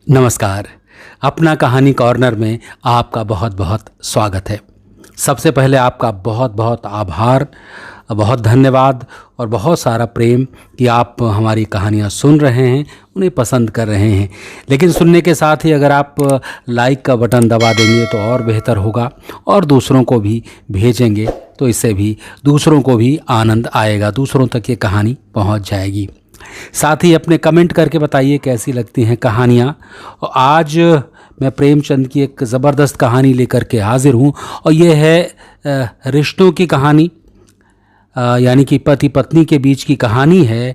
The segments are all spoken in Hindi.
नमस्कार। अपना कहानी कॉर्नर में आपका बहुत बहुत स्वागत है। सबसे पहले आपका बहुत बहुत आभार, बहुत धन्यवाद और बहुत सारा प्रेम कि आप हमारी कहानियाँ सुन रहे हैं, उन्हें पसंद कर रहे हैं। लेकिन सुनने के साथ ही अगर आप लाइक का बटन दबा देंगे तो और बेहतर होगा, और दूसरों को भी भेजेंगे तो इससे भी दूसरों को भी आनंद आएगा, दूसरों तक ये कहानी पहुंच जाएगी। साथ ही अपने कमेंट करके बताइए कैसी लगती हैं कहानियाँ। और आज मैं प्रेमचंद की एक ज़बरदस्त कहानी लेकर के हाजिर हूँ, और ये है रिश्तों की कहानी, यानी कि पति पत्नी के बीच की कहानी है।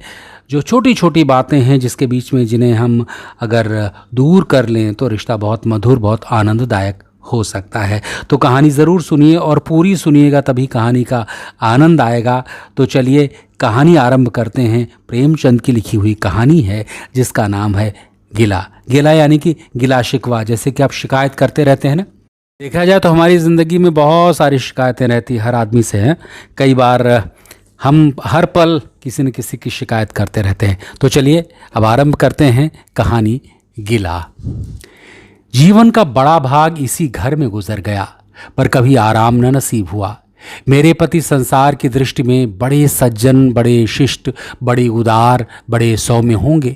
जो छोटी छोटी बातें हैं जिसके बीच में, जिन्हें हम अगर दूर कर लें तो रिश्ता बहुत मधुर, बहुत आनंददायक हो सकता है। तो कहानी ज़रूर सुनिए और पूरी सुनिएगा, तभी कहानी का आनंद आएगा। तो चलिए कहानी आरंभ करते हैं। प्रेमचंद की लिखी हुई कहानी है जिसका नाम है गिला। गिला यानी कि गिला शिकवा, जैसे कि आप शिकायत करते रहते हैं ना। देखा जाए तो हमारी ज़िंदगी में बहुत सारी शिकायतें रहती हर आदमी से हैं। कई बार हम हर पल किसी न किसी की शिकायत करते रहते हैं। तो चलिए अब आरंभ करते हैं कहानी गिला। जीवन का बड़ा भाग इसी घर में गुजर गया, पर कभी आराम न नसीब हुआ। मेरे पति संसार की दृष्टि में बड़े सज्जन, बड़े शिष्ट, बड़े उदार, बड़े सौम्य होंगे,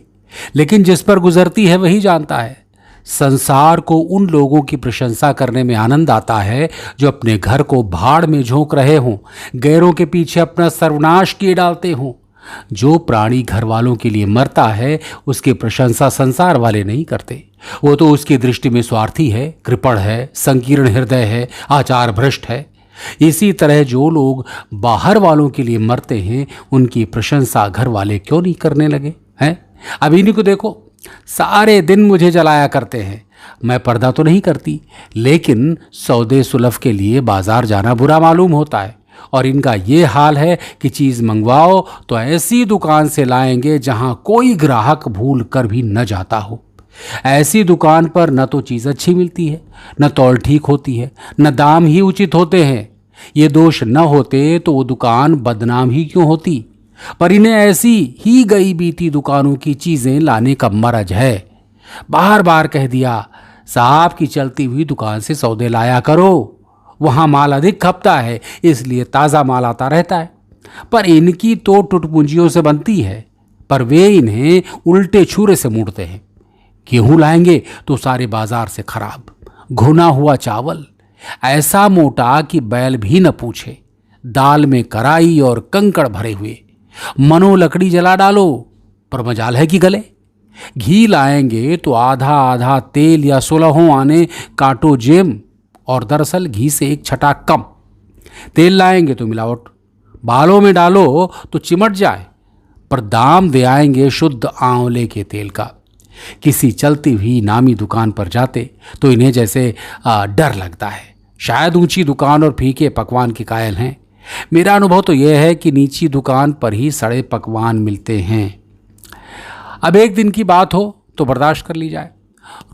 लेकिन जिस पर गुजरती है वही जानता है। संसार को उन लोगों की प्रशंसा करने में आनंद आता है जो अपने घर को भाड़ में झोंक रहे हों, गैरों के पीछे अपना सर्वनाश किए डालते हों। जो प्राणी घर वालों के लिए मरता है उसकी प्रशंसा संसार वाले नहीं करते। वो तो उसकी दृष्टि में स्वार्थी है, कृपण है, संकीर्ण हृदय है, आचार भ्रष्ट है। इसी तरह जो लोग बाहर वालों के लिए मरते हैं उनकी प्रशंसा घर वाले क्यों नहीं करने लगे हैं? अब इन्हीं को देखो, सारे दिन मुझे जलाया करते हैं। मैं पर्दा तो नहीं करती, लेकिन सौदे सुलभ के लिए बाजार जाना बुरा मालूम होता है। और इनका ये हाल है कि चीज़ मंगवाओ तो ऐसी दुकान से लाएंगे जहां कोई ग्राहक भूल कर भी न जाता हो। ऐसी दुकान पर न तो चीज़ अच्छी मिलती है, न तौल ठीक होती है, न दाम ही उचित होते हैं। ये दोष न होते तो वो दुकान बदनाम ही क्यों होती। पर इन्हें ऐसी ही गई बीती दुकानों की चीज़ें लाने का मरज है। बार बार कह दिया, साहब की चलती हुई दुकान से सौदे लाया करो, वहाँ माल अधिक खपता है, इसलिए ताज़ा माल आता रहता है। पर इनकी तो टुटपुंजियों से बनती है, पर वे इन्हें उल्टे छुरे से मुड़ते हैं। गेहूं लाएंगे तो सारे बाजार से खराब, घुना हुआ चावल, ऐसा मोटा कि बैल भी न पूछे, दाल में कराई और कंकड़ भरे हुए। मनो लकड़ी जला डालो पर मजाल है कि गले। घी लाएंगे तो आधा आधा तेल या 16 आने काटो जेम, और दरअसल घी से एक छटा कम। तेल लाएंगे तो मिलावट, बालों में डालो तो चिमट जाए, पर दाम दे आएंगे शुद्ध आंवले के तेल का। किसी चलती हुई नामी दुकान पर जाते तो इन्हें जैसे डर लगता है। शायद ऊंची दुकान और फीके पकवान की कायल हैं। मेरा अनुभव तो यह है कि नीची दुकान पर ही सड़े पकवान मिलते हैं। अब एक दिन की बात हो तो बर्दाश्त कर ली जाए,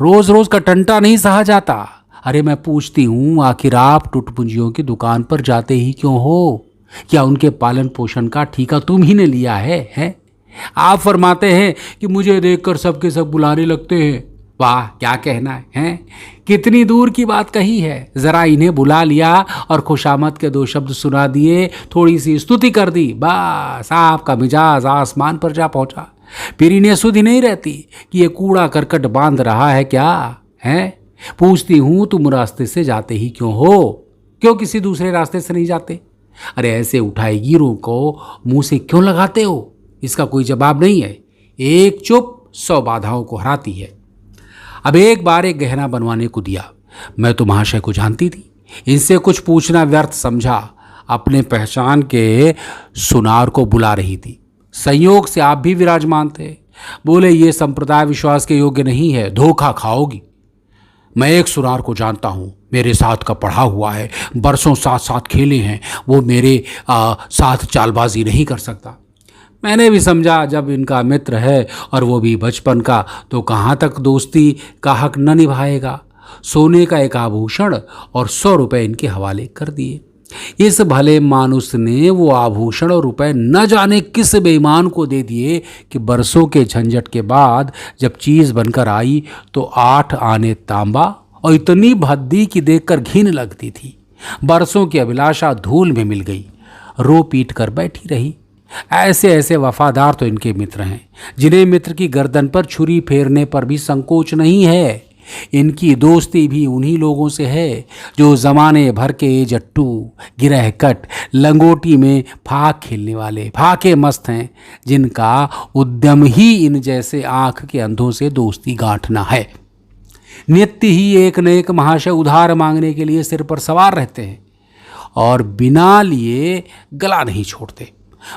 रोज रोज का टंटा नहीं सहा जाता। अरे मैं पूछती हूँ, आखिर आप टुटपुंजियों की दुकान पर जाते ही क्यों हो? क्या उनके पालन पोषण का ठेका तुम ही ने लिया है? आप फरमाते हैं कि मुझे देखकर सबके सब बुलाने लगते हैं। वाह, क्या कहना है? कितनी दूर की बात कही है। जरा इन्हें बुला लिया और खुशामद के 2 शब्द सुना दिए, थोड़ी सी स्तुति कर दी, बस आपका मिजाज आसमान पर जा पहुंचा। फिर इन्हें सुधि नहीं रहती कि ये कूड़ा करकट बांध रहा है क्या है। पूछती हूँ, तुम रास्ते से जाते ही क्यों हो? क्यों किसी दूसरे रास्ते से नहीं जाते? अरे ऐसे उठाए गिरों को मुंह से क्यों लगाते हो? इसका कोई जवाब नहीं है। एक चुप 100 बाधाओं को हराती है। अब एक बार एक गहना बनवाने को दिया। मैं तो महाशय को जानती थी, इनसे कुछ पूछना व्यर्थ समझा। अपने पहचान के सुनार को बुला रही थी। संयोग से आप भी विराजमान थे। बोले, ये संप्रदाय विश्वास के योग्य नहीं है, धोखा खाओगी। मैं एक सुनार को जानता हूँ, मेरे साथ का पढ़ा हुआ है, बरसों साथ साथ खेले हैं, वो मेरे साथ चालबाजी नहीं कर सकता। मैंने भी समझा जब इनका मित्र है और वो भी बचपन का, तो कहाँ तक दोस्ती का हक न निभाएगा। सोने का एक आभूषण और 100 रुपये इनके हवाले कर दिए। इस भले मानुस ने वो आभूषण और रुपए न जाने किस बेईमान को दे दिए कि बरसों के झंझट के बाद जब चीज बनकर आई तो 8 आने तांबा और इतनी भद्दी कि देखकर घिन लगती थी। बरसों की अभिलाषा धूल में मिल गई, रो पीट कर बैठी रही। ऐसे ऐसे वफादार तो इनके मित्र हैं जिन्हें मित्र की गर्दन पर छुरी फेरने पर भी संकोच नहीं है। इनकी दोस्ती भी उन्हीं लोगों से है जो जमाने भर के जट्टू, गिरह कट, लंगोटी में फाक खेलने वाले फाके मस्त हैं, जिनका उद्यम ही इन जैसे आंख के अंधों से दोस्ती गांठना है। नित्य ही एक न एक महाशय उधार मांगने के लिए सिर पर सवार रहते हैं और बिना लिए गला नहीं छोड़ते,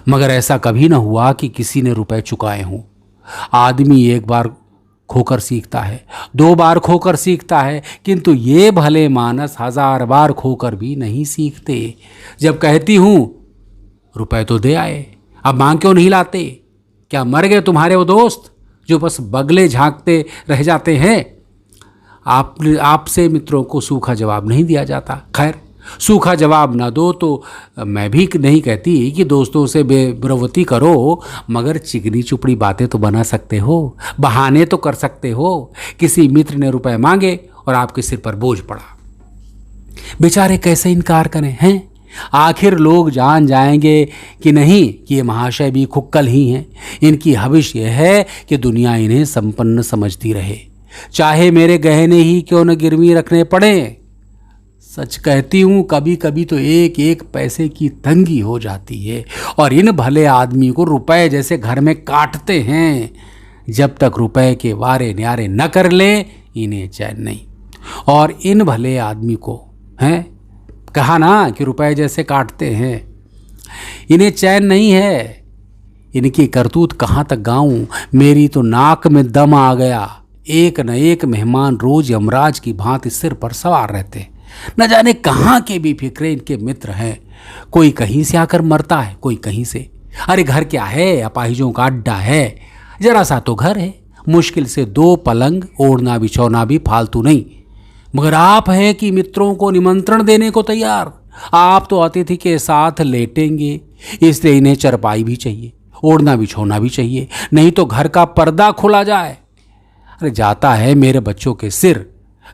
मगर ऐसा कभी न हुआ कि किसी ने रुपए चुकाए हों। आदमी एक बार खोकर सीखता है, 2 बार खोकर सीखता है, किंतु ये भले मानस 1000 बार खोकर भी नहीं सीखते। जब कहती हूँ रुपए तो दे आए, अब मांग क्यों नहीं लाते? क्या मर गए तुम्हारे वो दोस्त जो बस बगले झांकते रह जाते हैं? आपसे मित्रों को सूखा जवाब नहीं दिया जाता। खैर, सूखा जवाब ना दो तो मैं भी नहीं कहती कि दोस्तों से बेब्रवती करो, मगर चिकनी चुपड़ी बातें तो बना सकते हो, बहाने तो कर सकते हो। किसी मित्र ने रुपए मांगे और आपके सिर पर बोझ पड़ा, बेचारे कैसे इनकार करें हैं? आखिर लोग जान जाएंगे कि नहीं कि ये महाशय भी खुक्कल ही हैं। इनकी हविष यह है कि दुनिया इन्हें संपन्न समझती रहे, चाहे मेरे गहने ही क्यों न गिरवी रखने पड़े। सच कहती हूँ, कभी कभी तो एक एक पैसे की तंगी हो जाती है और इन भले आदमी को रुपए जैसे घर में काटते हैं। जब तक रुपए के वारे न्यारे न कर ले इन्हें चैन नहीं। और इन भले आदमी को हैं कहा ना कि रुपए जैसे काटते हैं, इन्हें चैन नहीं है। इनकी करतूत कहाँ तक गाऊं, मेरी तो नाक में दम आ गया। एक न एक मेहमान रोज यमराज की भांति सिर पर सवार रहते, न जाने कहाँ के भी फिक्रे इनके मित्र हैं। कोई कहीं से आकर मरता है, कोई कहीं से। अरे घर क्या है, अपाहिजों का अड्डा है, जरा सा तो घर है। मुश्किल से 2 पलंग, ओढ़ना बिछौना भी फालतू नहीं। मगर आप हैं कि मित्रों को निमंत्रण देने को तैयार। आप तो अतिथि के साथ लेटेंगे, इसलिए इन्हें चरपाई भी चाहिए, ओढ़ना बिछौना भी चाहिए, नहीं तो घर का पर्दा खुला जाए। अरे जाता है मेरे बच्चों के सिर।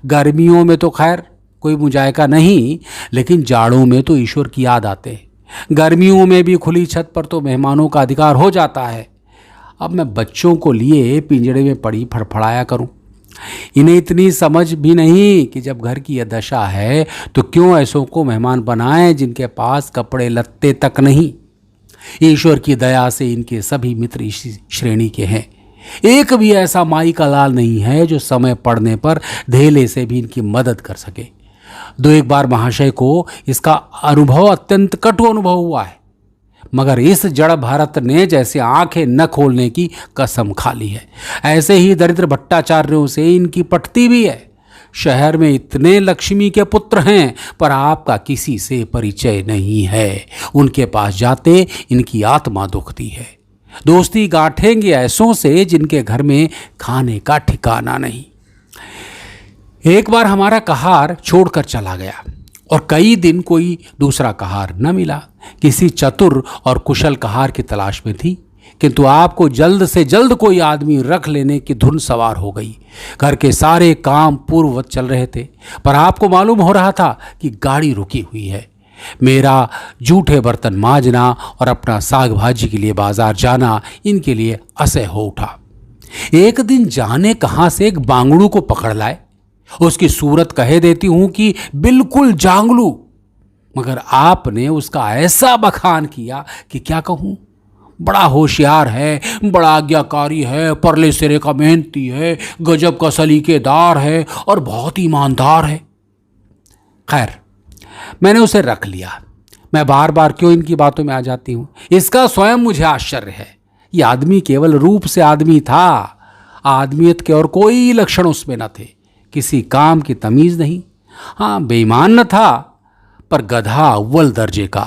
गर्मियों में तो खैर कोई मुजायका नहीं, लेकिन जाड़ों में तो ईश्वर की याद आते हैं। गर्मियों में भी खुली छत पर तो मेहमानों का अधिकार हो जाता है। अब मैं बच्चों को लिए पिंजड़े में पड़ी फड़फड़ाया करूं? इन्हें इतनी समझ भी नहीं कि जब घर की यह दशा है तो क्यों ऐसों को मेहमान बनाएं जिनके पास कपड़े लत्ते तक नहीं। ईश्वर की दया से इनके सभी मित्र इसी श्रेणी के हैं। एक भी ऐसा माई का लाल नहीं है जो समय पड़ने पर धेले से भी इनकी मदद कर सके। 2-1 बार महाशय को इसका अनुभव, अत्यंत कटु अनुभव हुआ है, मगर इस जड़ भारत ने जैसे आंखें न खोलने की कसम खा ली है। ऐसे ही दरिद्र भट्टाचार्यों से इनकी पटती भी है। शहर में इतने लक्ष्मी के पुत्र हैं पर आपका किसी से परिचय नहीं है। उनके पास जाते इनकी आत्मा दुखती है। दोस्ती गांठेंगे ऐसों से जिनके घर में खाने का ठिकाना नहीं। एक बार हमारा कहार छोड़कर चला गया और कई दिन कोई दूसरा कहार न मिला। किसी चतुर और कुशल कहार की तलाश में थी, किंतु आपको जल्द से जल्द कोई आदमी रख लेने की धुन सवार हो गई। घर के सारे काम पूर्ववत चल रहे थे, पर आपको मालूम हो रहा था कि गाड़ी रुकी हुई है। मेरा जूठे बर्तन मांजना और अपना साग भाजी के लिए बाजार जाना इनके लिए असह्य हो उठा। एक दिन जाने कहां से एक बांगड़ू को पकड़ लाए। उसकी सूरत कहे देती हूं कि बिल्कुल जांगलू, मगर आपने उसका ऐसा बखान किया कि क्या कहूं। बड़ा होशियार है, बड़ा आज्ञाकारी है, परले सिरे का मेहनती है, गजब का सलीकेदार है और बहुत ईमानदार है। खैर, मैंने उसे रख लिया। मैं बार बार क्यों इनकी बातों में आ जाती हूं, इसका स्वयं मुझे आश्चर्य है। ये आदमी केवल रूप से आदमी था, आदमियत के और कोई लक्षण उसमें न थे। किसी काम की तमीज नहीं। हाँ, बेईमान न था, पर गधा अव्वल दर्जे का।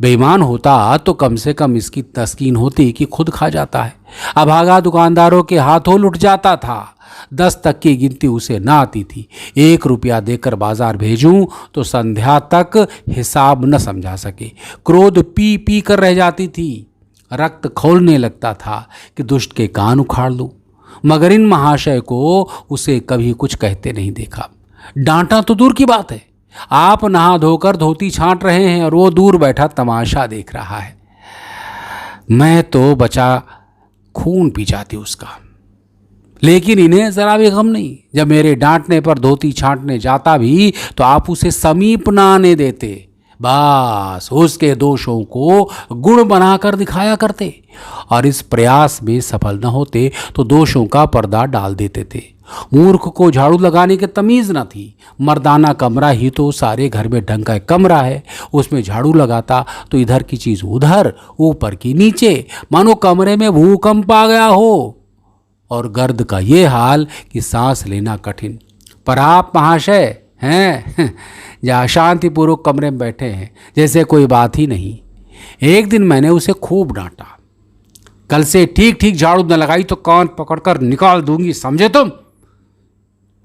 बेईमान होता तो कम से कम इसकी तस्कीन होती कि खुद खा जाता है, अभागा दुकानदारों के हाथों लुट जाता था। 10 तक की गिनती उसे ना आती थी। 1 रुपया देकर बाजार भेजूं तो संध्या तक हिसाब न समझा सके। क्रोध पी पी कर रह जाती थी। रक्त खौलने लगता था कि दुष्ट के कान उखाड़ लूं, मगर इन महाशय को उसे कभी कुछ कहते नहीं देखा। डांटा तो दूर की बात है, आप नहा धोकर धोती छांट रहे हैं और वो दूर बैठा तमाशा देख रहा है। मैं तो बचा खून पी जाती उसका, लेकिन इन्हें जरा भी गम नहीं। जब मेरे डांटने पर धोती छांटने जाता भी तो आप उसे समीप न आने देते, बस उसके दोषों को गुण बनाकर दिखाया करते, और इस प्रयास में सफल न होते तो दोषों का पर्दा डाल देते थे। मूर्ख को झाड़ू लगाने की तमीज न थी। मर्दाना कमरा ही तो सारे घर में ढंग का कमरा है, उसमें झाड़ू लगाता तो इधर की चीज उधर, ऊपर की नीचे, मानो कमरे में भूकंप आ गया हो। और गर्द का ये हाल कि सांस लेना कठिन। पर आप महाशय हैं जहाँ शांतिपूर्वक कमरे में बैठे हैं, जैसे कोई बात ही नहीं। एक दिन मैंने उसे खूब डांटा, कल से ठीक ठीक झाड़ू न लगाई तो कान पकड़कर निकाल दूंगी, समझे तुम।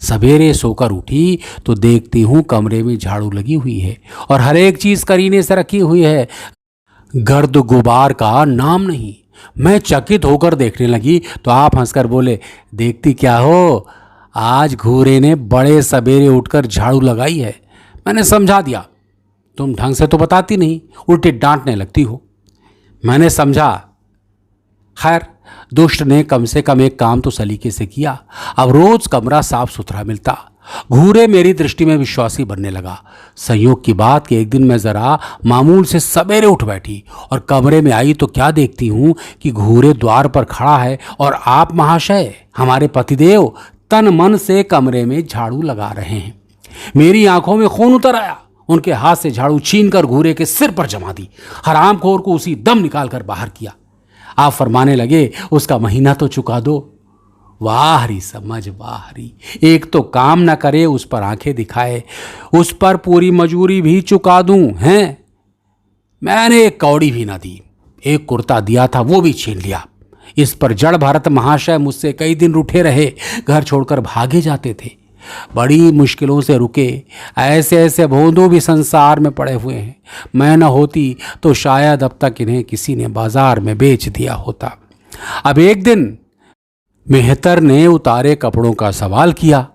सवेरे सोकर उठी तो देखती हूँ कमरे में झाड़ू लगी हुई है और हर एक चीज करीने से रखी हुई है, गर्द गुबार का नाम नहीं। मैं चकित होकर देखने लगी तो आप हंसकर बोले, देखती क्या हो, आज घूरे ने बड़े सवेरे उठकर झाड़ू लगाई है। मैंने समझा दिया, तुम ढंग से तो बताती नहीं, उल्टे डांटने लगती हो। मैंने समझा। खैर, दुष्ट ने कम से कम एक काम तो सलीके से किया। अब रोज कमरा साफ सुथरा मिलता। घूरे मेरी दृष्टि में विश्वासी बनने लगा। संयोग की बात कि एक दिन मैं जरा मामूल से सवेरे उठ बैठी और कमरे में आई तो क्या देखती हूं कि घूरे द्वार पर खड़ा है और आप महाशय, हमारे पतिदेव, तन मन से कमरे में झाड़ू लगा रहे हैं। मेरी आंखों में खून उतर आया। उनके हाथ से झाड़ू छीनकर घूरे के सिर पर जमा दी। हरामखोर को उसी दम निकालकर बाहर किया। आप फरमाने लगे, उसका महीना तो चुका दो। वाहरी समझ वाहरी, एक तो काम न करे, उस पर आंखें दिखाए, उस पर पूरी मजूरी भी चुका दूं हैं। मैंने एक कौड़ी भी ना दी। एक कुर्ता दिया था वो भी छीन लिया। इस पर जड़ भरत महाशय मुझसे कई दिन रूठे रहे, घर छोड़कर भागे जाते थे। बड़ी मुश्किलों से रुके। ऐसे ऐसे भोंदू भी संसार में पड़े हुए हैं। मैं न होती तो शायद अब तक इन्हें किसी ने बाजार में बेच दिया होता। अब एक दिन मेहतर ने उतारे कपड़ों का सवाल किया।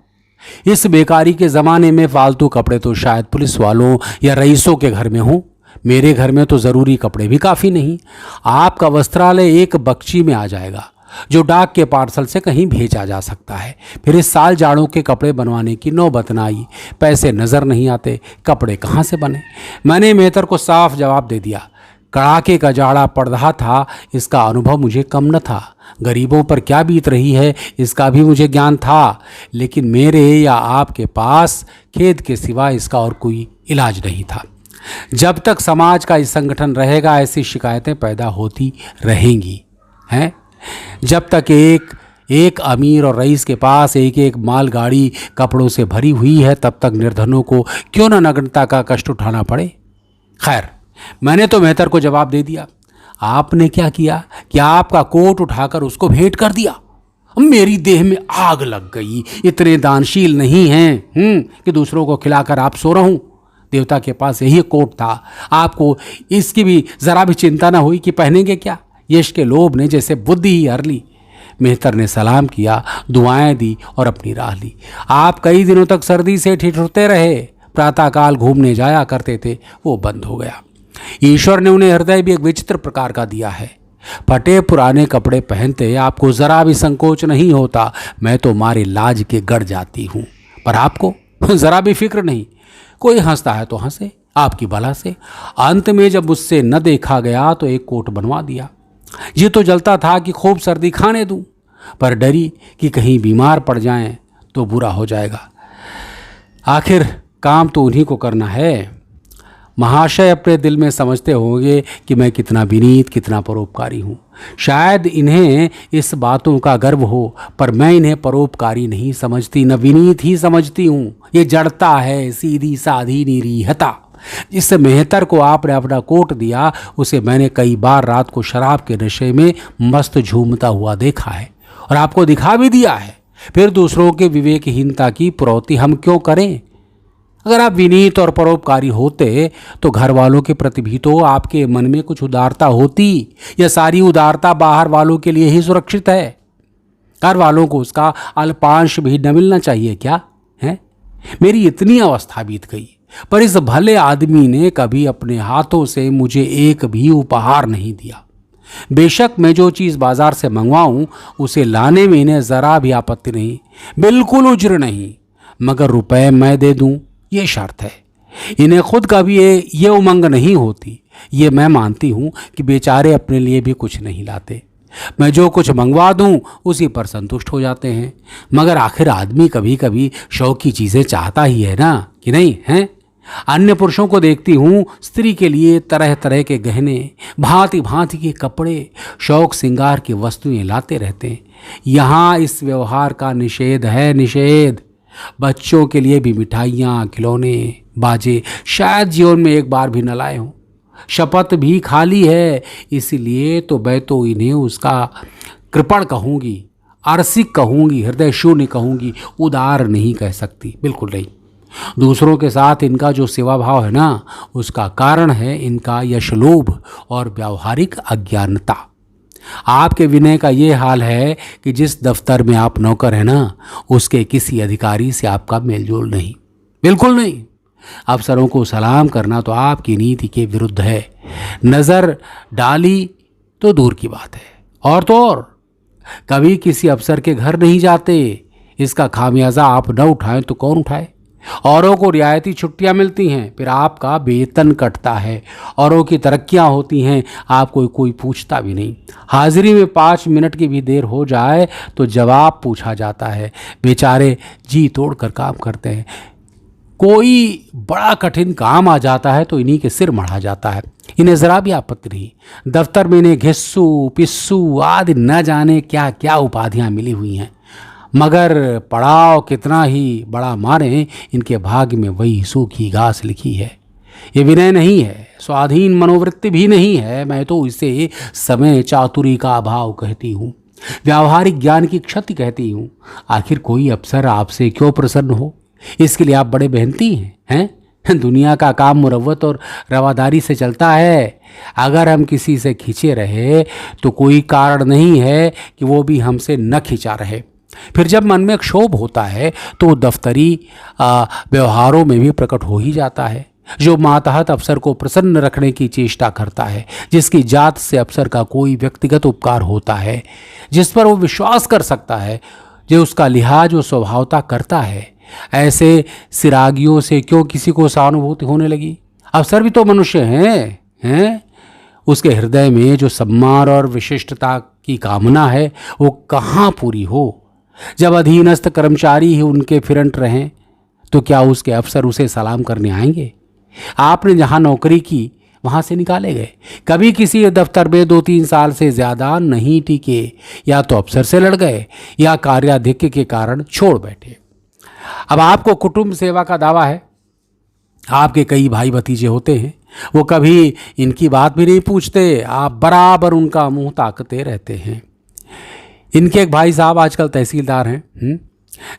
इस बेकारी के ज़माने में फालतू कपड़े तो शायद पुलिस वालों या रईसों के घर में हों। मेरे घर में तो ज़रूरी कपड़े भी काफ़ी नहीं। आपका वस्त्रालय एक बक्ची में आ जाएगा, जो डाक के पार्सल से कहीं भेजा जा सकता है। फिर इस साल जाड़ों के कपड़े बनवाने की नौबत न आई। पैसे नज़र नहीं आते, कपड़े कहाँ से बने। मैंने मेहतर को साफ जवाब दे दिया। कड़ाके का जाड़ा पड़ रहा था, इसका अनुभव मुझे कम न था। गरीबों पर क्या बीत रही है इसका भी मुझे ज्ञान था, लेकिन मेरे या आपके पास खेद के सिवा इसका और कोई इलाज नहीं था। जब तक समाज का इस संगठन रहेगा, ऐसी शिकायतें पैदा होती रहेंगी हैं। जब तक एक अमीर और रईस के पास एक एक मालगाड़ी कपड़ों से भरी हुई है, तब तक निर्धनों को क्यों न नग्नता का कष्ट उठाना पड़े। खैर, मैंने तो मेहतर को जवाब दे दिया। आपने क्या किया कि आपका कोट उठाकर उसको भेंट कर दिया। मेरी देह में आग लग गई। इतने दानशील नहीं हैं कि दूसरों को खिलाकर आप सो रहूं। देवता के पास यही कोट था, आपको इसकी भी जरा भी चिंता ना हुई कि पहनेंगे क्या। यश के लोभ ने जैसे बुद्धि ही हर ली। मेहतर ने सलाम किया, दुआएं दी और अपनी राह ली। आप कई दिनों तक सर्दी से ठिठुरते रहे। प्रातःकाल घूमने जाया करते थे, वो बंद हो गया। ईश्वर ने उन्हें हृदय भी एक विचित्र प्रकार का दिया है। फटे पुराने कपड़े पहनते आपको जरा भी संकोच नहीं होता। मैं तो मारे लाज के गड़ जाती हूँ, पर आपको जरा भी फिक्र नहीं। कोई हंसता है तो हंसे, आपकी भला से। अंत में जब मुझसे न देखा गया तो एक कोट बनवा दिया। ये तो जलता था कि खूब सर्दी खाने दूं, पर डरी कि कहीं बीमार पड़ जाएं तो बुरा हो जाएगा। आखिर काम तो उन्हीं को करना है। महाशय अपने दिल में समझते होंगे कि मैं कितना विनीत, कितना परोपकारी हूँ। शायद इन्हें इस बातों का गर्व हो, पर मैं इन्हें परोपकारी नहीं समझती, न विनीत ही समझती हूँ। ये जड़ता है, सीधी साधी निरीहता। जिस मेहतर को आपने अपना कोट दिया, उसे मैंने कई बार रात को शराब के नशे में मस्त झूमता हुआ देखा है और आपको दिखा भी दिया है। फिर दूसरों के विवेकहीनता की पुरौती हम क्यों करें? अगर आप विनीत और परोपकारी होते तो घर वालों के प्रति भी तो आपके मन में कुछ उदारता होती। यह सारी उदारता बाहर वालों के लिए ही सुरक्षित है। घर वालों को उसका अल्पांश भी न मिलना चाहिए क्या है? मेरी इतनी अवस्था बीत गई, पर इस भले आदमी ने कभी अपने हाथों से मुझे एक भी उपहार नहीं दिया। बेशक मैं जो चीज़ बाजार से मंगवाऊं उसे लाने में इन्हें ज़रा भी आपत्ति नहीं, बिल्कुल उज्र नहीं, मगर रुपए मैं दे दूं ये शर्त है। इन्हें खुद कभी ये उमंग नहीं होती। ये मैं मानती हूं कि बेचारे अपने लिए भी कुछ नहीं लाते। मैं जो कुछ मंगवा दूं उसी पर संतुष्ट हो जाते हैं। मगर आखिर आदमी कभी कभी शौक की चीज़ें चाहता ही है ना, कि नहीं है? अन्य पुरुषों को देखती हूँ, स्त्री के लिए तरह तरह के गहने, भांति भांति के कपड़े, शौक श्रृंगार की वस्तुएं लाते रहते हैं। यहाँ इस व्यवहार का निषेध है, निषेध। बच्चों के लिए भी मिठाइयाँ, खिलौने, बाजे शायद जीवन में एक बार भी न लाए हों। शपथ भी खाली है, इसलिए तो मैं तो इन्हें उसका कृपण कहूँगी, आरसिक कहूँगी, हृदय शून्य कहूँगी, उदार नहीं कह सकती, बिल्कुल नहीं। दूसरों के साथ इनका जो सेवा भाव है ना, उसका कारण है इनका यशलोभ और व्यावहारिक अज्ञानता। आपके विनय का ये हाल है कि जिस दफ्तर में आप नौकर हैं ना, उसके किसी अधिकारी से आपका मेलजोल नहीं, बिल्कुल नहीं। अफसरों को सलाम करना तो आपकी नीति के विरुद्ध है। नज़र डाली तो दूर की बात है, और तो और कभी किसी अफसर के घर नहीं जाते। इसका खामियाजा आप न उठाएं तो कौन उठाए? औरों को रियायती छुट्टियां मिलती हैं, फिर आपका वेतन कटता है। औरों की तरक्कियां होती हैं, आपको कोई पूछता भी नहीं। हाजिरी में 5 मिनट की भी देर हो जाए तो जवाब पूछा जाता है। बेचारे जी तोड़ कर काम करते हैं। कोई बड़ा कठिन काम आ जाता है तो इन्हीं के सिर मढ़ा जाता है। इन्हें ज़रा भी आपत्ति नहीं। दफ्तर में इन्हें घिस्सू पिस्सू आदि न जाने क्या क्या उपाधियां मिली हुई हैं, मगर पड़ाव कितना ही बड़ा मारे, इनके भाग्य में वही सूखी घास लिखी है। ये विनय नहीं है, स्वाधीन मनोवृत्ति भी नहीं है। मैं तो इसे समय चातुरी का अभाव कहती हूँ, व्यावहारिक ज्ञान की क्षति कहती हूँ। आखिर कोई अफसर आपसे क्यों प्रसन्न हो? इसके लिए आप बड़े मेहनती हैं? दुनिया का काम मुरव्वत और रवादारी से चलता है। अगर हम किसी से खींचे रहे तो कोई कारण नहीं है कि वो भी हमसे न खींचा रहे। फिर जब मन में क्षोभ होता है तो दफ्तरी व्यवहारों में भी प्रकट हो ही जाता है। जो मातहत अफसर को प्रसन्न रखने की चेष्टा करता है, जिसकी जात से अफसर का कोई व्यक्तिगत उपकार होता है, जिस पर वो विश्वास कर सकता है, जो उसका लिहाज वो स्वभावता करता है, ऐसे सिरागियों से क्यों किसी को सहानुभूति होने लगी? अफसर भी तो मनुष्य हैं? उसके हृदय में जो सम्मान और विशिष्टता की कामना है वो कहाँ पूरी हो? जब अधीनस्थ कर्मचारी ही उनके फिरंट रहें तो क्या उसके अफसर उसे सलाम करने आएंगे? आपने जहाँ नौकरी की वहाँ से निकाले गए, कभी किसी दफ्तर में 2-3 साल से ज़्यादा नहीं टिके, या तो अफसर से लड़ गए या कार्याधिक्य के कारण छोड़ बैठे। अब आपको कुटुंब सेवा का दावा है। आपके कई भाई भतीजे होते हैं, वो कभी इनकी बात भी नहीं पूछते, आप बराबर उनका मुंह ताकते रहते हैं। इनके एक भाई साहब आजकल तहसीलदार हैं।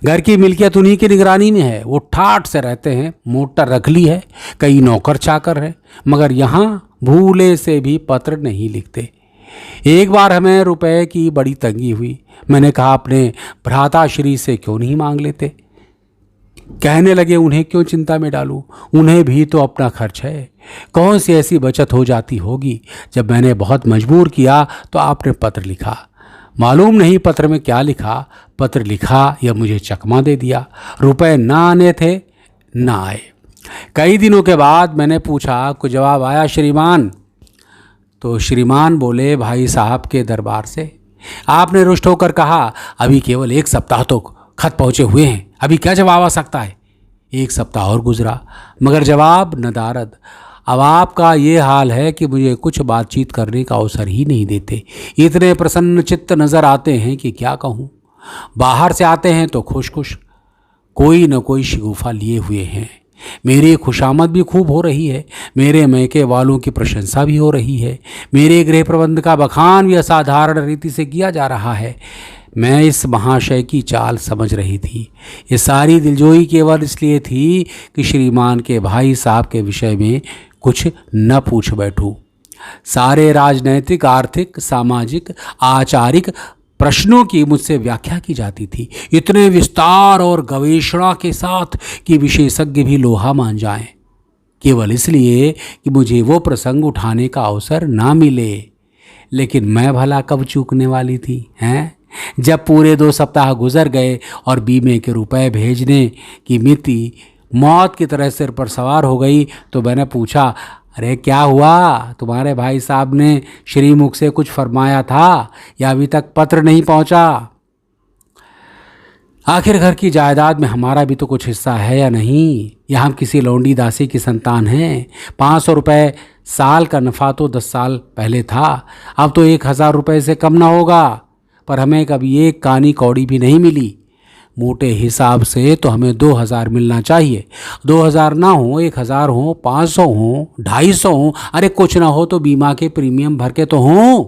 घर की मिल्कियत उन्हीं की निगरानी में है। वो ठाठ से रहते हैं, मोटर रख ली है, कई नौकर चाकर है, मगर यहाँ भूले से भी पत्र नहीं लिखते। एक बार हमें रुपए की बड़ी तंगी हुई। मैंने कहा अपने भ्राताश्री से क्यों नहीं मांग लेते? कहने लगे उन्हें क्यों चिंता में डालूं, उन्हें भी तो अपना खर्च है। कौन सी ऐसी बचत हो जाती होगी? जब मैंने बहुत मजबूर किया तो आपने पत्र लिखा। मालूम नहीं पत्र में क्या लिखा। पत्र लिखा या मुझे चकमा दे दिया। रुपए ना आने थे, ना आए। कई दिनों के बाद मैंने पूछा, कुछ जवाब आया श्रीमान? तो श्रीमान बोले, भाई साहब के दरबार से। आपने रुष्ट होकर कहा, अभी केवल 1 सप्ताह तो खत पहुँचे हुए हैं, अभी क्या जवाब आ सकता है? 1 सप्ताह और गुजरा, मगर जवाब नदारद। अब आपका ये हाल है कि मुझे कुछ बातचीत करने का अवसर ही नहीं देते। इतने प्रसन्न चित्त नज़र आते हैं कि क्या कहूँ। बाहर से आते हैं तो खुश खुश, कोई न कोई शिगुफा लिए हुए हैं। मेरी खुशामद भी खूब हो रही है, मेरे मैके वालों की प्रशंसा भी हो रही है, मेरे गृह प्रबंध का बखान भी असाधारण रीति से किया जा रहा है। मैं इस महाशय की चाल समझ रही थी। ये सारी दिलजोई केवल इसलिए थी कि श्रीमान के भाई साहब के विषय में कुछ न पूछ बैठूं। सारे राजनैतिक, आर्थिक, सामाजिक, आचारिक प्रश्नों की मुझसे व्याख्या की जाती थी, इतने विस्तार और गवेषणा के साथ कि विशेषज्ञ भी लोहा मान जाएं, केवल इसलिए कि मुझे वो प्रसंग उठाने का अवसर ना मिले। लेकिन मैं भला कब चूकने वाली थी, हैं? जब पूरे 2 सप्ताह गुजर गए और बीमे के रुपए भेजने की मिति मौत की तरह सिर पर सवार हो गई, तो मैंने पूछा, अरे क्या हुआ? तुम्हारे भाई साहब ने श्रीमुख से कुछ फरमाया था या अभी तक पत्र नहीं पहुंचा? आखिर घर की जायदाद में हमारा भी तो कुछ हिस्सा है या नहीं? या हम किसी लौंडी दासी की संतान हैं? 500 रुपये साल का नफ़ा तो 10 साल पहले था, अब तो 1000 रुपये से कम ना होगा। पर हमें कभी एक कानी कौड़ी भी नहीं मिली। मोटे हिसाब से तो हमें 2000 मिलना चाहिए। 2000 ना हो, 1000 हो, 500 हो, 250 हो, अरे कुछ ना हो तो बीमा के प्रीमियम भर के तो हों।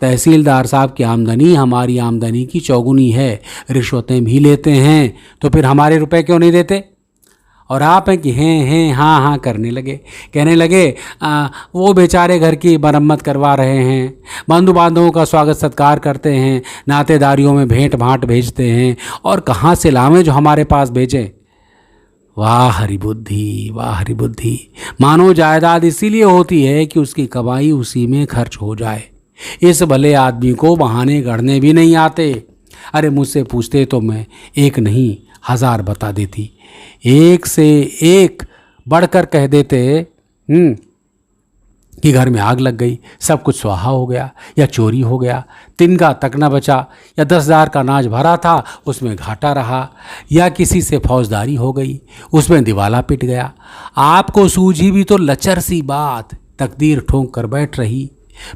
तहसीलदार साहब की आमदनी हमारी आमदनी की चौगुनी है, रिश्वतें भी लेते हैं, तो फिर हमारे रुपए क्यों नहीं देते? और आप हैं कि हैं हाँ हाँ करने लगे, कहने लगे वो बेचारे घर की मरम्मत करवा रहे हैं, बंधु बांधवों का स्वागत सत्कार करते हैं, नातेदारियों में भेंट भांट भेजते हैं, और कहाँ से लावें जो हमारे पास भेजें। वाह हरि बुद्धि, वाह हरि बुद्धि। मानो जायदाद इसीलिए होती है कि उसकी कमाई उसी में खर्च हो जाए। इस भले आदमी को बहाने गढ़ने भी नहीं आते। अरे मुझसे पूछते तो मैं एक नहीं 1000 बता देती, एक से एक बढ़कर कह देते कि घर में आग लग गई, सब कुछ स्वाहा हो गया, या चोरी हो गया, तिनका तक न बचा, या 10,000 का अनाज भरा था उसमें घाटा रहा, या किसी से फौजदारी हो गई, उसमें दिवाला पिट गया। आपको सूझी भी तो लचर सी बात, तकदीर ठोंक कर बैठ रही।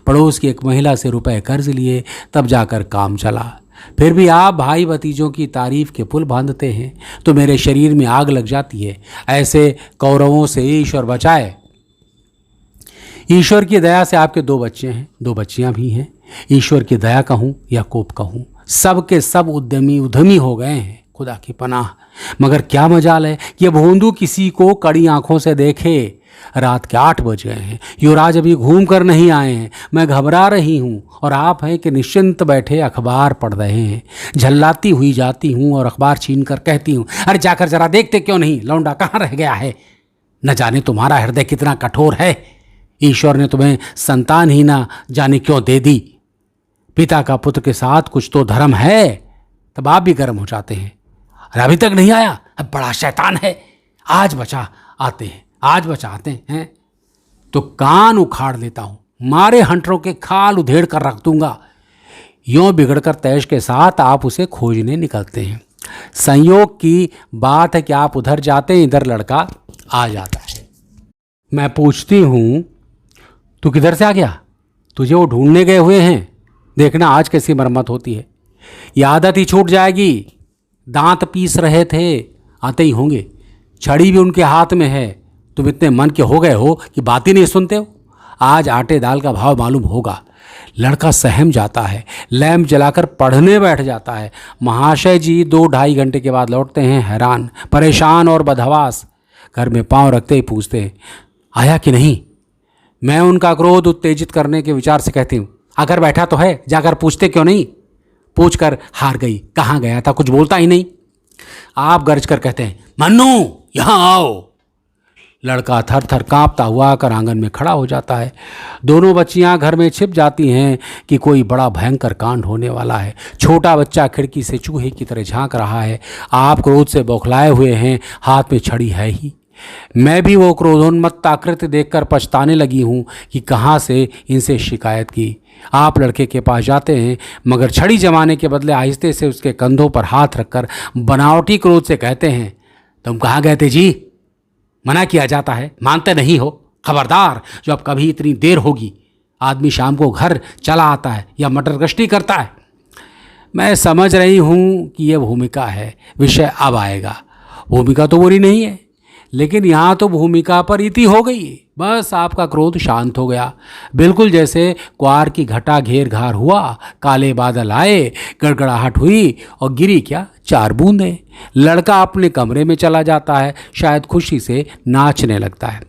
पड़ोस की एक महिला से रुपए कर्ज लिए, तब जाकर काम चला। फिर भी आप भाई भतीजों की तारीफ के पुल बांधते हैं तो मेरे शरीर में आग लग जाती है। ऐसे कौरवों से ईश्वर बचाए। ईश्वर की दया से आपके 2 बच्चे हैं, 2 बच्चियां भी हैं। ईश्वर की दया कहूँ या कोप कहूँ, सब के सब उद्यमी हो गए हैं, खुदा की पनाह। मगर क्या मजाल है कि अब भोंदू किसी को कड़ी आंखों से देखे। रात के 8 बज गए हैं, युवराज अभी घूम कर नहीं आए हैं। मैं घबरा रही हूँ और आप हैं कि निश्चिंत बैठे अखबार पढ़ रहे हैं। झल्लाती हुई जाती हूँ और अखबार छीन कर कहती हूँ, अरे जाकर जरा देखते क्यों नहीं, लौंडा कहाँ रह गया है? न जाने तुम्हारा हृदय कितना कठोर है। ईश्वर ने तुम्हें संतान ही ना जाने क्यों दे दी। पिता का पुत्र के साथ कुछ तो धर्म है। तब आप भी गर्म हो जाते हैं, अरे अभी तक नहीं आया, अब बड़ा शैतान है, आज बचा आते हैं, आज बचाते हैं। तो कान उखाड़ लेता हूँ, मारे हंटरों के खाल उधेड़ कर रख दूंगा। यों बिगड़कर तैश के साथ आप उसे खोजने निकलते हैं। संयोग की बात है कि आप उधर जाते हैं, इधर लड़का आ जाता है। मैं पूछती हूँ, तू किधर से आ गया? तुझे वो ढूंढने गए हुए हैं, देखना आज कैसी मरम्मत होती है। ये आदत ही छूट जाएगी। दांत पीस रहे थे, आते ही होंगे, छड़ी भी उनके हाथ में है। तुम इतने मन के हो गए हो कि बात ही नहीं सुनते हो। आज आटे दाल का भाव मालूम होगा। लड़का सहम जाता है, लैंप जलाकर पढ़ने बैठ जाता है। महाशय जी 2-2.5 घंटे के बाद लौटते हैं, हैरान, परेशान और बदहवास। घर में पांव रखते ही पूछते हैं, आया कि नहीं? मैं उनका क्रोध उत्तेजित करने के विचार से कहती हूँ, अगर बैठा तो है, जाकर पूछते क्यों नहीं? पूछ कर हार गई, कहाँ गया था, कुछ बोलता ही नहीं। आप गरज कर कहते हैं, मन्नू यहाँ आओ। लड़का थर थर कांपता हुआ आकर आंगन में खड़ा हो जाता है। दोनों बच्चियां घर में छिप जाती हैं कि कोई बड़ा भयंकर कांड होने वाला है। छोटा बच्चा खिड़की से चूहे की तरह झांक रहा है। आप क्रोध से बौखलाए हुए हैं, हाथ में छड़ी है ही। मैं भी वो क्रोधोन्मत्त आकृति देखकर पछताने लगी हूँ कि कहाँ से इनसे शिकायत की। आप लड़के के पास जाते हैं, मगर छड़ी जमाने के बदले आहिस्ते से उसके कंधों पर हाथ रखकर बनावटी क्रोध से कहते हैं, तुम कहाँ गए थे जी? मना किया जाता है, मानते नहीं हो। खबरदार, जो अब कभी इतनी देर होगी। आदमी शाम को घर चला आता है या मटर गश्ती करता है। मैं समझ रही हूँ कि यह भूमिका है, विषय अब आएगा। भूमिका तो बुरी नहीं है, लेकिन यहाँ तो भूमिका पर इति हो गई। बस आपका क्रोध शांत हो गया, बिल्कुल जैसे क्वार की घटा घेर घार हुआ, काले बादल आए, गड़गड़ाहट हुई और गिरी क्या 4 बूंदें। लड़का अपने कमरे में चला जाता है, शायद खुशी से नाचने लगता है।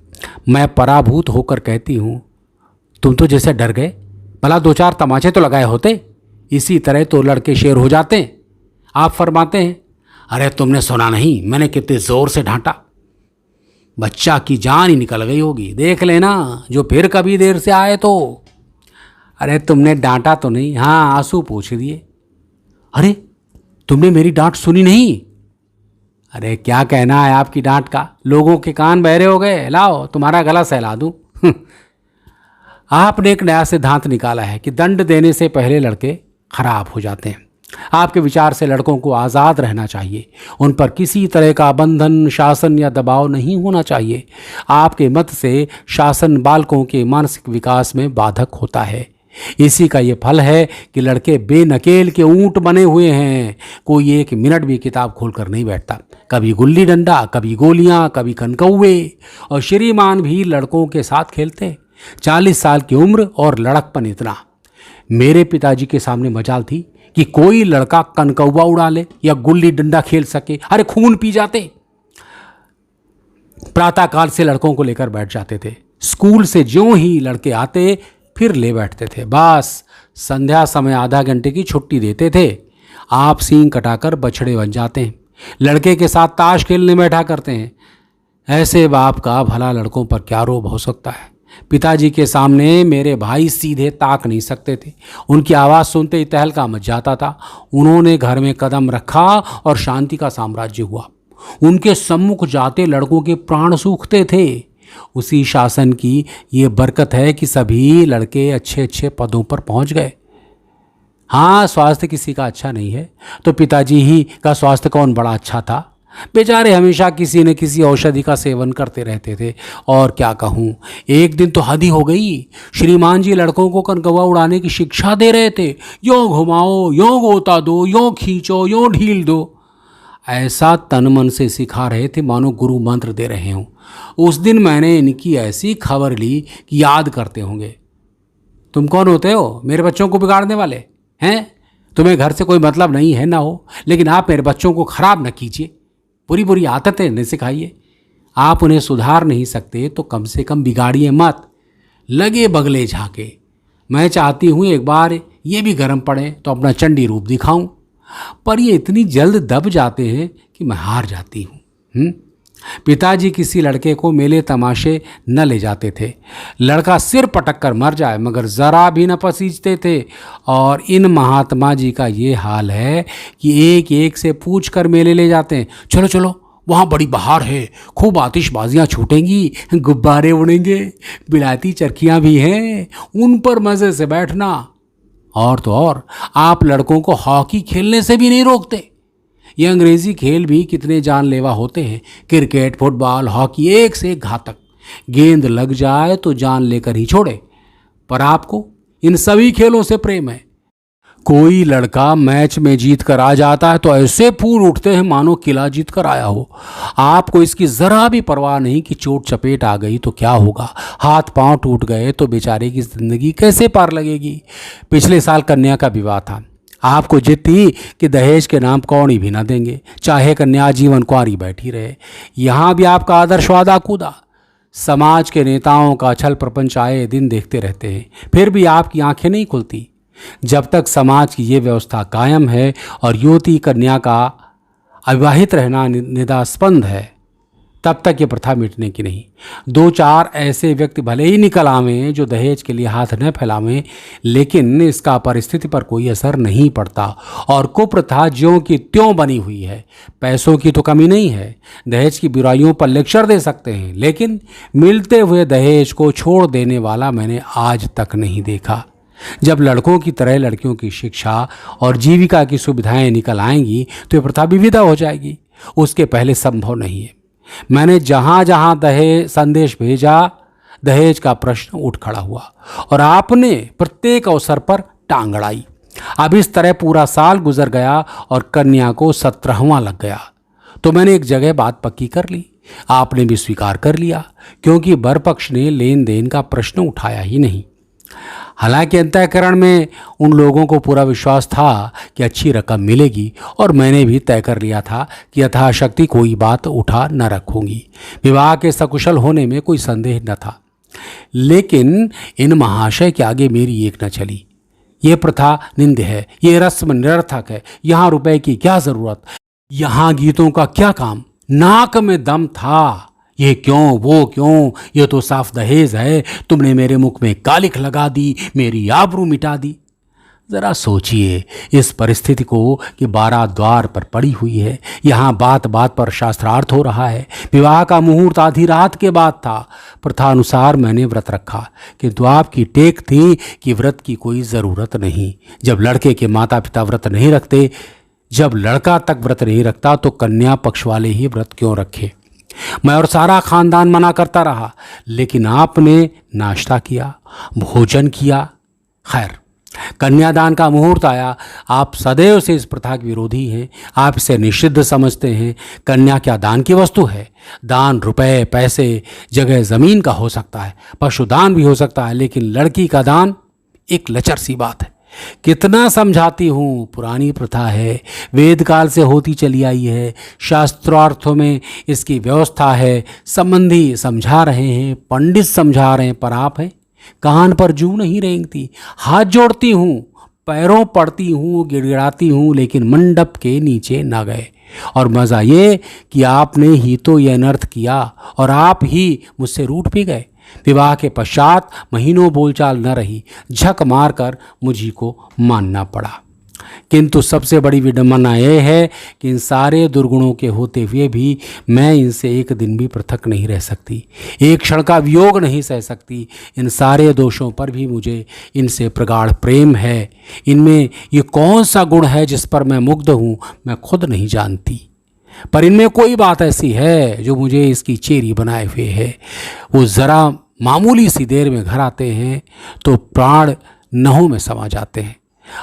मैं पराभूत होकर कहती हूँ, तुम तो जैसे डर गए, भला 2-4 तमाचे तो लगाए होते, इसी तरह तो लड़के शेर हो जाते हैं। आप फरमाते हैं, अरे तुमने सुना नहीं मैंने कितने जोर से डांटा, बच्चा की जान ही निकल गई होगी, देख लेना जो फिर कभी देर से आए तो। अरे तुमने डांटा तो नहीं? हाँ, आंसू पोंछ दिए। अरे तुमने मेरी डांट सुनी नहीं? अरे क्या कहना है आपकी डांट का, लोगों के कान बहरे हो गए, लाओ तुम्हारा गला सहला दूं। आपने एक नया सिद्धांत निकाला है कि दंड देने से पहले लड़के खराब हो जाते हैं। आपके विचार से लड़कों को आज़ाद रहना चाहिए, उन पर किसी तरह का बंधन, शासन या दबाव नहीं होना चाहिए। आपके मत से शासन बालकों के मानसिक विकास में बाधक होता है। इसी का ये फल है कि लड़के बेनकेल के ऊंट बने हुए हैं। कोई 1 मिनट भी किताब खोलकर नहीं बैठता, कभी गुल्ली डंडा, कभी गोलियां, कभी कनकौवे। और श्रीमान भी लड़कों के साथ खेलते। 40 साल की उम्र और लड़कपन इतना। मेरे पिताजी के सामने मजाल थी कि कोई लड़का कनकौवा उड़ा ले या गुल्ली डंडा खेल सके, अरे खून पी जाते। प्रातःकाल से लड़कों को लेकर बैठ जाते थे। स्कूल से ज्यों ही लड़के आते फिर ले बैठते थे। बस संध्या समय आधा घंटे की छुट्टी देते थे। आप सींग कटाकर बछड़े बन जाते हैं, लड़के के साथ ताश खेलने बैठा करते हैं। ऐसे बाप का भला लड़कों पर क्या रोब हो सकता है। पिताजी के सामने मेरे भाई सीधे ताक नहीं सकते थे, उनकी आवाज़ सुनते ही तहलका मच जाता था। उन्होंने घर में कदम रखा और शांति का साम्राज्य हुआ। उनके सम्मुख जाते लड़कों के प्राण सूखते थे। उसी शासन की ये बरकत है कि सभी लड़के अच्छे अच्छे पदों पर पहुंच गए। हाँ, स्वास्थ्य किसी का अच्छा नहीं है तो पिताजी ही का स्वास्थ्य कौन बड़ा अच्छा था। बेचारे हमेशा किसी न किसी औषधि का सेवन करते रहते थे। और क्या कहूँ, एक दिन तो हद ही हो गई। श्रीमान जी लड़कों को कनकौवा उड़ाने की शिक्षा दे रहे थे। यों घुमाओ, यों गोता दो, यों खींचो, यों ढील दो। ऐसा तन मन से सिखा रहे थे मानो गुरु मंत्र दे रहे हों। उस दिन मैंने इनकी ऐसी खबर ली कि याद करते होंगे। तुम कौन होते हो मेरे बच्चों को बिगाड़ने वाले हैं? तुम्हें घर से कोई मतलब नहीं है ना हो, लेकिन आप मेरे बच्चों को खराब न कीजिए, बुरी बुरी आदतें नहीं सिखाइए। आप उन्हें सुधार नहीं सकते तो कम से कम बिगाड़िए मत। लगे बगले झाके। मैं चाहती हूँ एक बार ये भी गर्म पड़े तो अपना चंडी रूप दिखाऊं, पर ये इतनी जल्द दब जाते हैं कि मैं हार जाती हूँ। पिताजी किसी लड़के को मेले तमाशे न ले जाते थे। लड़का सिर पटक कर मर जाए मगर ज़रा भी न पसीजते थे। और इन महात्मा जी का ये हाल है कि एक एक से पूछ कर मेले ले जाते हैं। चलो चलो, वहाँ बड़ी बहार है, खूब आतिशबाजियाँ छूटेंगी, गुब्बारे उड़ेंगे, बिलाती चरखियाँ भी हैं, उन पर मज़े से बैठना। और तो और आप लड़कों को हॉकी खेलने से भी नहीं रोकते। ये अंग्रेजी खेल भी कितने जानलेवा होते हैं। क्रिकेट, फुटबॉल, हॉकी एक से एक घातक। गेंद लग जाए तो जान लेकर ही छोड़े। पर आपको इन सभी खेलों से प्रेम है। कोई लड़का मैच में जीत कर आ जाता है तो ऐसे फूल उठते हैं मानो किला जीत कर आया हो। आपको इसकी ज़रा भी परवाह नहीं कि चोट चपेट आ गई तो क्या होगा, हाथ पांव टूट गए तो बेचारे की ज़िंदगी कैसे पार लगेगी। पिछले साल कन्या का विवाह था। आपको जिद थी कि दहेज के नाम कौड़ी भी ना देंगे, चाहे कन्या जीवन कुंवारी बैठी रहे। यहाँ भी आपका आदर्श वादा कूदा। समाज के नेताओं का छल प्रपंच आए दिन देखते रहते हैं, फिर भी आपकी आंखें नहीं खुलती। जब तक समाज की ये व्यवस्था कायम है और युवती कन्या का अविवाहित रहना निदास्पंद है, तब तक ये प्रथा मिटने की नहीं। 2-4 ऐसे व्यक्ति भले ही निकल आवें जो दहेज के लिए हाथ न फैलावें, लेकिन इसका परिस्थिति पर कोई असर नहीं पड़ता और कुप्रथा ज्यों की त्यों बनी हुई है। पैसों की तो कमी नहीं है, दहेज की बुराइयों पर लेक्चर दे सकते हैं, लेकिन मिलते हुए दहेज को छोड़ देने वाला मैंने आज तक नहीं देखा। जब लड़कों की तरह लड़कियों की शिक्षा और जीविका की सुविधाएं निकल आएंगी तो ये प्रथा विविधा हो जाएगी। उसके पहले संभव नहीं है। मैंने जहाँ जहाँ दहेज संदेश भेजा, दहेज का प्रश्न उठ खड़ा हुआ और आपने प्रत्येक अवसर पर टांग अड़ाई। अब इस तरह पूरा साल गुजर गया और कन्या को 17वां लग गया। तो मैंने एक जगह बात पक्की कर ली, आपने भी स्वीकार कर लिया, क्योंकि वर पक्ष ने लेन देन का प्रश्न उठाया ही नहीं। हालांकि अंतःकरण में उन लोगों को पूरा विश्वास था कि अच्छी रकम मिलेगी, और मैंने भी तय कर लिया था कि यथाशक्ति कोई बात उठा न रखूंगी। विवाह के सकुशल होने में कोई संदेह न था, लेकिन इन महाशय के आगे मेरी एक न चली। ये प्रथा निंद्य है, ये रस्म निरर्थक है, यहाँ रुपए की क्या जरूरत, यहाँ गीतों का क्या काम। नाक में दम था, ये क्यों वो क्यों, ये तो साफ दहेज है, तुमने मेरे मुख में कालिख लगा दी, मेरी आबरू मिटा दी। जरा सोचिए इस परिस्थिति को कि 12 द्वार पर पड़ी हुई है, यहाँ बात बात पर शास्त्रार्थ हो रहा है। विवाह का मुहूर्त आधी रात के बाद था। प्रथानुसार मैंने व्रत रखा, किंतु आपकी टेक थी कि व्रत की कोई ज़रूरत नहीं। जब लड़के के माता पिता व्रत नहीं रखते, जब लड़का तक व्रत नहीं रखता, तो कन्या पक्ष वाले ही व्रत क्यों रखे। मैं और सारा खानदान मना करता रहा, लेकिन आपने नाश्ता किया, भोजन किया। खैर, कन्यादान का मुहूर्त आया। आप सदैव से इस प्रथा के विरोधी हैं, आप इसे निषिद्ध समझते हैं। कन्या क्या दान की वस्तु है? दान रुपए, पैसे, जगह जमीन का हो सकता है, पशुदान भी हो सकता है, लेकिन लड़की का दान एक लचर सी बात है। कितना समझाती हूँ, पुरानी प्रथा है, वेद काल से होती चली आई है, शास्त्रार्थों में इसकी व्यवस्था है। संबंधी समझा रहे हैं, पंडित समझा रहे हैं, पर आप हैं कान पर जूं नहीं रेंगती। हाथ जोड़ती हूँ, पैरों पड़ती हूँ, गिड़गिड़ाती हूँ, लेकिन मंडप के नीचे न गए। और मज़ा ये कि आपने ही तो ये अनर्थ किया, और आप ही मुझसे रूठ भी गए। विवाह के पश्चात महीनों बोलचाल न रही, झक मारकर मुझी को मानना पड़ा। किंतु सबसे बड़ी विडंबना यह है कि इन सारे दुर्गुणों के होते हुए भी मैं इनसे एक दिन भी पृथक नहीं रह सकती, एक क्षण का वियोग नहीं सह सकती। इन सारे दोषों पर भी मुझे इनसे प्रगाढ़ प्रेम है। इनमें ये कौन सा गुण है जिस पर मैं मुग्ध हूँ, मैं खुद नहीं जानती, पर इनमें कोई बात ऐसी है जो मुझे इसकी चेरी बनाए हुए है। वो ज़रा मामूली सी देर में घर आते हैं तो प्राण नहों में समा जाते हैं।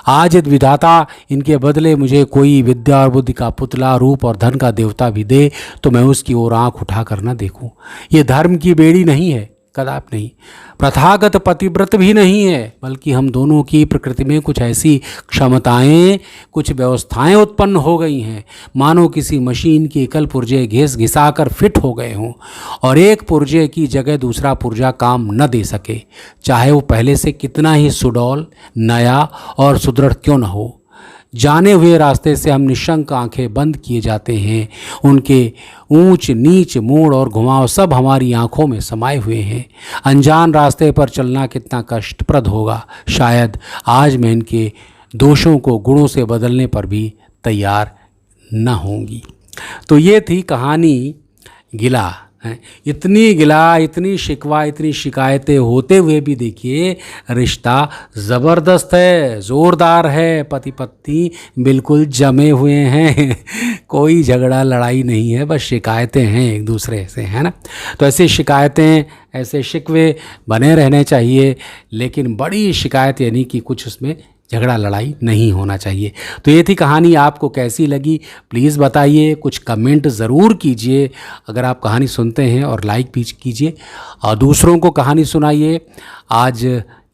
आज यदि विधाता इनके बदले मुझे कोई विद्या और बुद्धि का पुतला, रूप और धन का देवता भी दे, तो मैं उसकी ओर आँख उठा कर न देखूं। ये धर्म की बेड़ी नहीं है, कदापि नहीं। प्रथागत पतिव्रत भी नहीं है, बल्कि हम दोनों की प्रकृति में कुछ ऐसी क्षमताएं, कुछ व्यवस्थाएं उत्पन्न हो गई हैं, मानो किसी मशीन के एकल पुर्जे घिस घिसाकर फिट हो गए हों, और एक पुर्जे की जगह दूसरा पुर्जा काम न दे सके, चाहे वो पहले से कितना ही सुडौल, नया और सुदृढ़ क्यों न हो। जाने हुए रास्ते से हम निशंक आंखें बंद किए जाते हैं। उनके ऊंच नीच, मोड़ और घुमाव सब हमारी आंखों में समाये हुए हैं। अनजान रास्ते पर चलना कितना कष्टप्रद होगा। शायद आज मैं इनके दोषों को गुणों से बदलने पर भी तैयार न होंगी। तो ये थी कहानी गिला। इतनी गिला, इतनी शिकवा, इतनी शिकायतें होते हुए भी देखिए रिश्ता ज़बरदस्त है, ज़ोरदार है। पति पत्नी बिल्कुल जमे हुए हैं, कोई झगड़ा लड़ाई नहीं है, बस शिकायतें हैं एक दूसरे से, है ना। तो ऐसी शिकायतें, ऐसे शिकवे बने रहने चाहिए, लेकिन बड़ी शिकायत यानी कि कुछ उसमें झगड़ा लड़ाई नहीं होना चाहिए। तो ये थी कहानी। आपको कैसी लगी प्लीज़ बताइए, कुछ कमेंट ज़रूर कीजिए अगर आप कहानी सुनते हैं, और लाइक भी कीजिए और दूसरों को कहानी सुनाइए। आज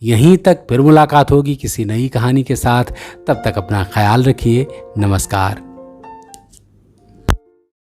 यहीं तक, फिर मुलाकात होगी किसी नई कहानी के साथ। तब तक अपना ख्याल रखिए। नमस्कार।